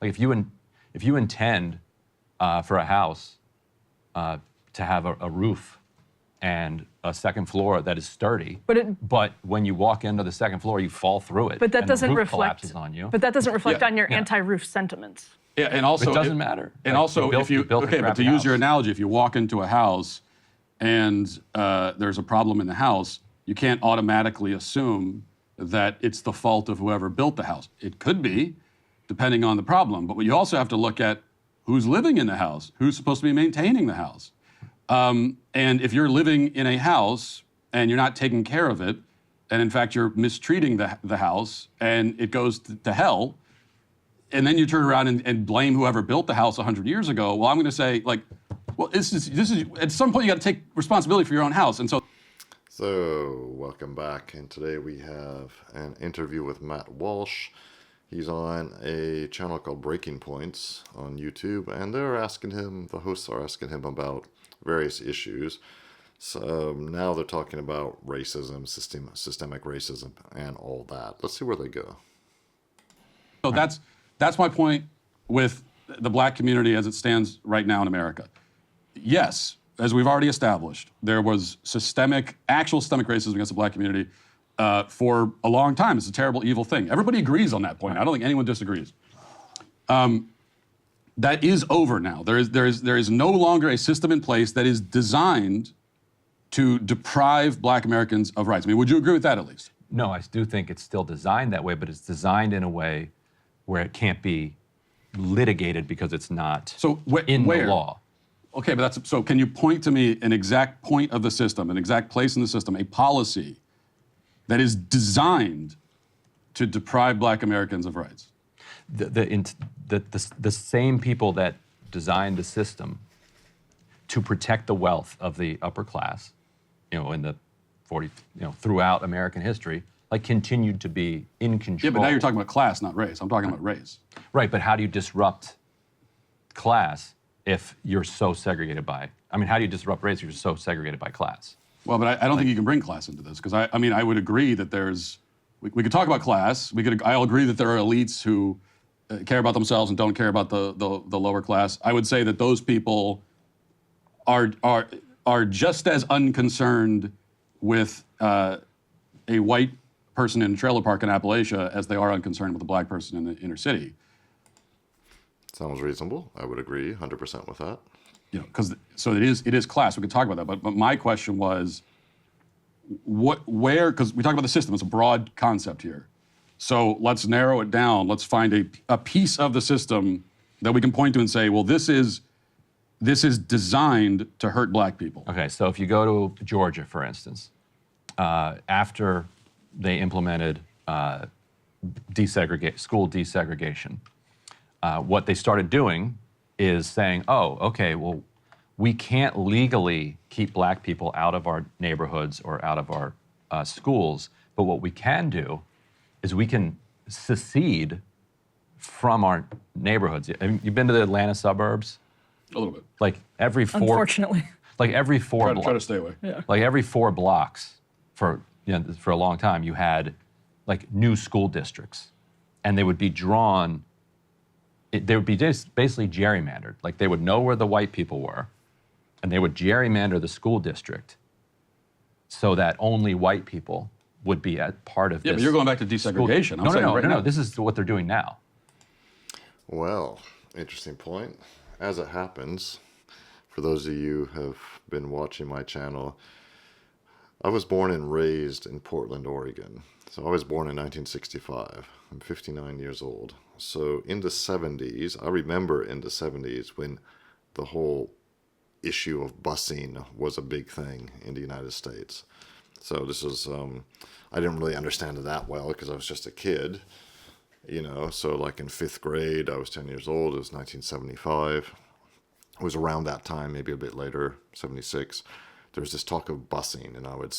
Like if you intend for a house to have a roof and a second floor that is sturdy, but when you walk into the second floor, you fall through it. But that and doesn't the roof reflect collapses on you. But that doesn't reflect on your anti-roof sentiments. Yeah, and also it doesn't matter. And like, also, if you but to use your analogy, if you walk into a house and there's a problem in the house, you can't automatically assume that it's the fault of whoever built the house. It could be, depending on the problem. But you also have to look at who's living in the house, who's supposed to be maintaining the house. And if you're living in a house and you're not taking care of it, and in fact you're mistreating the house and it goes to hell, and then you turn around and blame whoever built the house 100 years ago, well, I'm going to say, like, well, this is at some point you got to take responsibility for your own house. And So, welcome back, and today we have an interview with Matt Walsh. He's on a channel called Breaking Points on YouTube, and the hosts are asking him about various issues. So now they're talking about racism, systemic racism, and all that. Let's see where they go. So that's my point with the black community as it stands right now in America. Yes, as we've already established, there was actual systemic racism against the black community for a long time. It's a terrible, evil thing. Everybody agrees on that point. I don't think anyone disagrees. That is over now. There is no longer a system in place that is designed to deprive black Americans of rights. I mean, would you agree with that at least? No, I do think it's still designed that way, but it's designed in a way where it can't be litigated because it's not in the law. Okay, but so can you point to me an exact point of the system, an exact place in the system, a policy that is designed to deprive black Americans of rights? The same people that designed the system to protect the wealth of the upper class, in the throughout American history, like continued to be in control. Yeah, but now you're talking about class, not race. I'm talking about race. Right, but how do you disrupt class if you're so segregated by? I mean, how do you disrupt race if you're so segregated by class? Well, but I don't think you can bring class into this, because I would agree that we could talk about class. I'll agree that there are elites who care about themselves and don't care about the lower class. I would say that those people are just as unconcerned with a white person in a trailer park in Appalachia as they are unconcerned with a black person in the inner city. Sounds reasonable. I would agree 100% with that. So it is class. We could talk about that. But my question was, because we talk about the system, it's a broad concept here. So let's narrow it down. Let's find a piece of the system that we can point to and say, well, this is designed to hurt black people. Okay, so if you go to Georgia, for instance, after they implemented school desegregation, what they started doing is saying, oh, okay, well, we can't legally keep black people out of our neighborhoods or out of our schools, but what we can do is we can secede from our neighborhoods. You've been to the Atlanta suburbs? A little bit. Like every four... Unfortunately. Like every four... Try to stay away. Yeah. Like every 4 blocks for a long time, you had like new school districts, and they would be drawn... They would be just basically gerrymandered. Like they would know where the white people were, and they would gerrymander the school district so that only white people would be part of this. Yeah, but you're going back to desegregation. No. This is what they're doing now. Well, interesting point. As it happens, for those of you who have been watching my channel, I was born and raised in Portland, Oregon. So I was born in 1965. I'm 59 years old. So in the 70s, I remember in the 70s when the whole issue of busing was a big thing in the United States. So this is, I didn't really understand it that well because I was just a kid, so like in 5th grade, I was 10 years old, it was 1975. It was around that time, maybe a bit later, 76. There was this talk of busing, and I would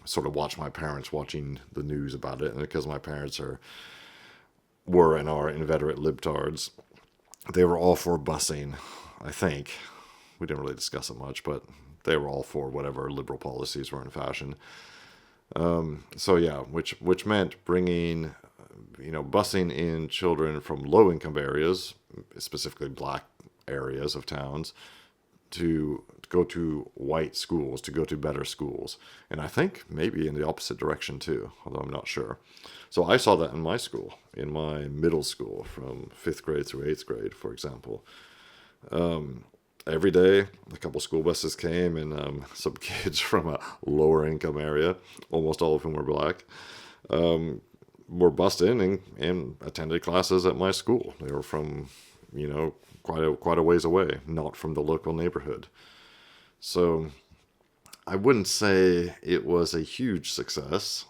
sort of watch my parents watching the news about it, and because my parents were and are inveterate libtards, they were all for busing, I think. We didn't really discuss it much, but they were all for whatever liberal policies were in fashion. So yeah, which meant bringing busing in children from low-income areas, specifically black areas of towns, to go to white schools, to go to better schools. And I think maybe in the opposite direction too, although I'm not sure. So I saw that in my school, in my middle school, from 5th grade through 8th grade, for example. Every day, a couple school buses came, and some kids from a lower income area, almost all of whom were black, were bussed in and attended classes at my school. They were from, quite a ways away, not from the local neighborhood. So I wouldn't say it was a huge success.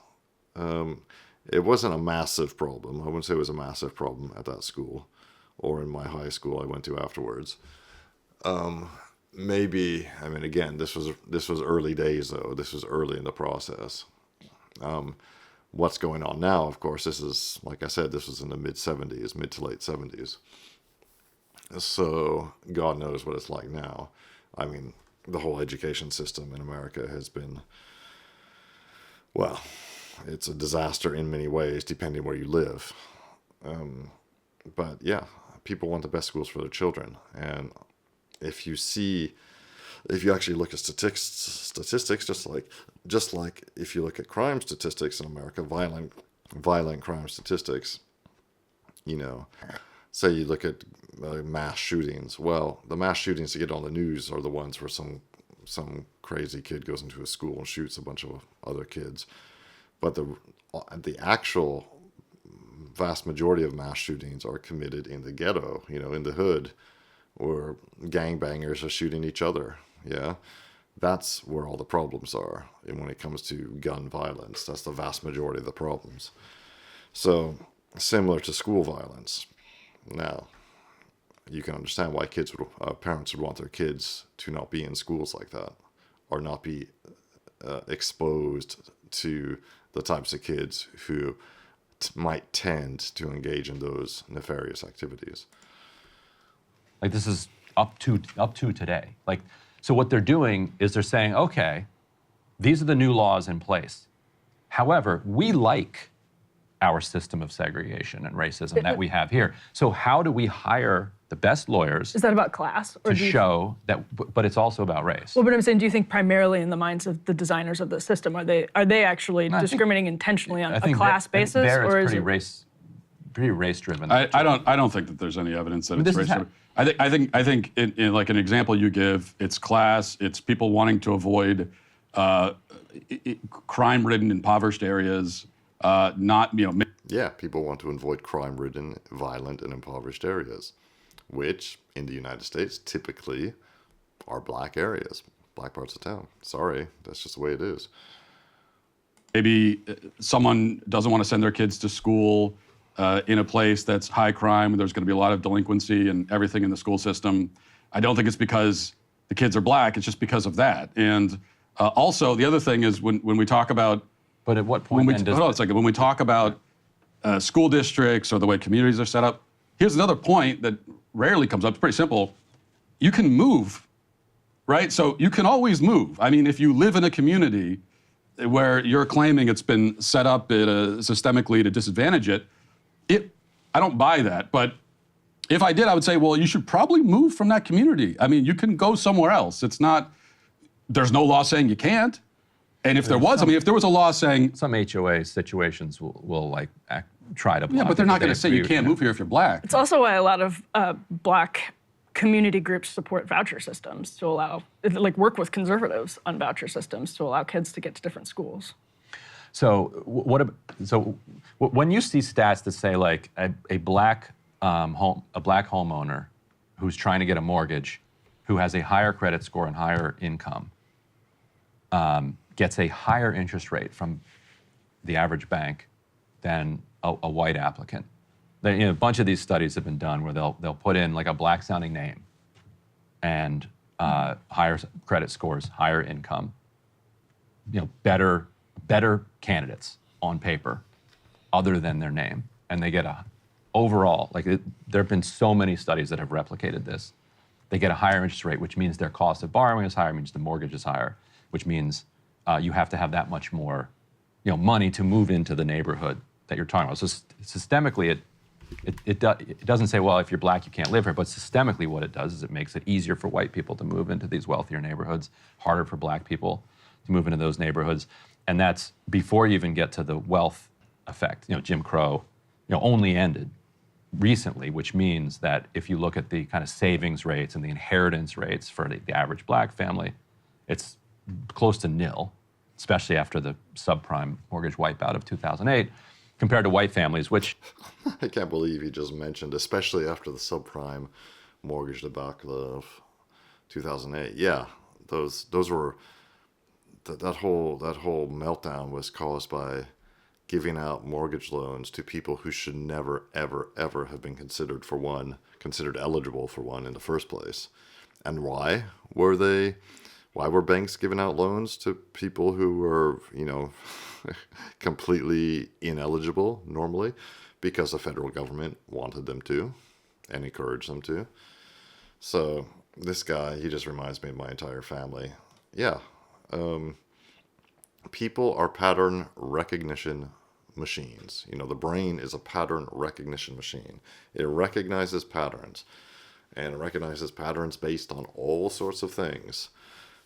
It wasn't a massive problem. I wouldn't say it was a massive problem at that school or in my high school I went to afterwards. Maybe, again, this was early days though. This was early in the process. What's going on now, of course, this is, like I said, this was in the mid to late 70s. So God knows what it's like now. The whole education system in America has been, well, it's a disaster in many ways, depending where you live. But yeah, people want the best schools for their children. And if you actually look at statistics, just like if you look at crime statistics in America, violent crime statistics, say you look at mass shootings. Well, the mass shootings that get on the news are the ones where some crazy kid goes into a school and shoots a bunch of other kids. But the actual vast majority of mass shootings are committed in the ghetto, in the hood, or gangbangers are shooting each other. Yeah, that's where all the problems are. And when it comes to gun violence, that's the vast majority of the problems. So similar to school violence. Now, you can understand why parents would want their kids to not be in schools like that, or not be exposed to the types of kids who might tend to engage in those nefarious activities. Like, this is up to today. Like, so what they're doing is they're saying, okay, these are the new laws in place. However, we like our system of segregation and racism that we have here. So how do we hire the best lawyers? Is that about class? Or to show that, but it's also about race. Well, but I'm saying, do you think primarily in the minds of the designers of the system, are they actually discriminating intentionally on a class basis? Or is it pretty race driven? I don't think that there's any evidence that it's race driven. I think in like an example you give, it's class, it's people wanting to avoid crime-ridden, impoverished areas. Yeah, people want to avoid crime-ridden, violent, and impoverished areas, which in the United States typically are black areas, black parts of town. Sorry, that's just the way it is. Maybe someone doesn't want to send their kids to school in a place that's high crime, there's going to be a lot of delinquency and everything in the school system. I don't think it's because the kids are black, it's just because of that. And also, the other thing is when we talk about... But at what point hold on a second. When we talk about school districts or the way communities are set up, here's another point that rarely comes up. It's pretty simple. You can move, right? So you can always move. If you live in a community where you're claiming it's been set up systemically to disadvantage it, I don't buy that. But if I did, I would say, well, you should probably move from that community. You can go somewhere else. There's no law saying you can't. And if there was, if there was a law saying... Some HOA situations will try to block. Yeah, but they're not going to say you can't move here if you're black. It's also why a lot of black community groups support voucher systems to allow, work with conservatives on voucher systems to allow kids to get to different schools. So when you see stats that say like a black homeowner who's trying to get a mortgage, who has a higher credit score and higher income, gets a higher interest rate from the average bank than a white applicant. A bunch of these studies have been done where they'll put in like a black sounding name and higher credit scores, higher income, better candidates on paper other than their name. And they get overall, there have been so many studies that have replicated this. They get a higher interest rate, which means their cost of borrowing is higher, means the mortgage is higher, which means you have to have that much more money to move into the neighborhood that you're talking about. So systemically, it doesn't say, well, if you're black, you can't live here. But systemically, what it does is it makes it easier for white people to move into these wealthier neighborhoods, harder for black people to move into those neighborhoods. And that's before you even get to the wealth effect. Jim Crow, only ended recently, which means that if you look at the kind of savings rates and the inheritance rates for the average black family, it's close to nil, especially after the subprime mortgage wipeout of 2008, compared to white families, which... I can't believe he just mentioned, especially after the subprime mortgage debacle of 2008. Yeah, those were... That whole meltdown was caused by giving out mortgage loans to people who should never, ever, ever have been considered eligible for one in the first place. And why were banks giving out loans to people who were, completely ineligible normally? Because the federal government wanted them to and encouraged them to. So this guy, he just reminds me of my entire family. Yeah. People are pattern recognition machines. The brain is a pattern recognition machine. It recognizes patterns, and it recognizes patterns based on all sorts of things,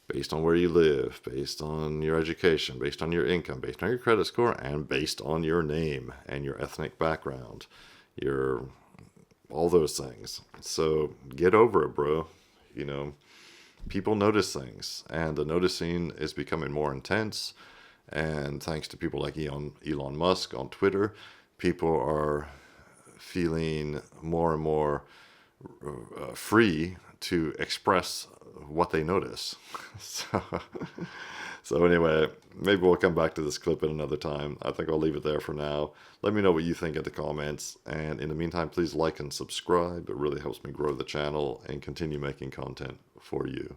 based on where you live, based on your education, based on your income, based on your credit score, and based on your name and your ethnic background, all those things. So get over it, bro. People notice things, and the noticing is becoming more intense. And thanks to people like Elon Musk on Twitter, people are feeling more and more free to express what they notice. So anyway, maybe we'll come back to this clip at another time. I think I'll leave it there for now. Let me know what you think in the comments. And in the meantime, please like and subscribe. It really helps me grow the channel and continue making content for you.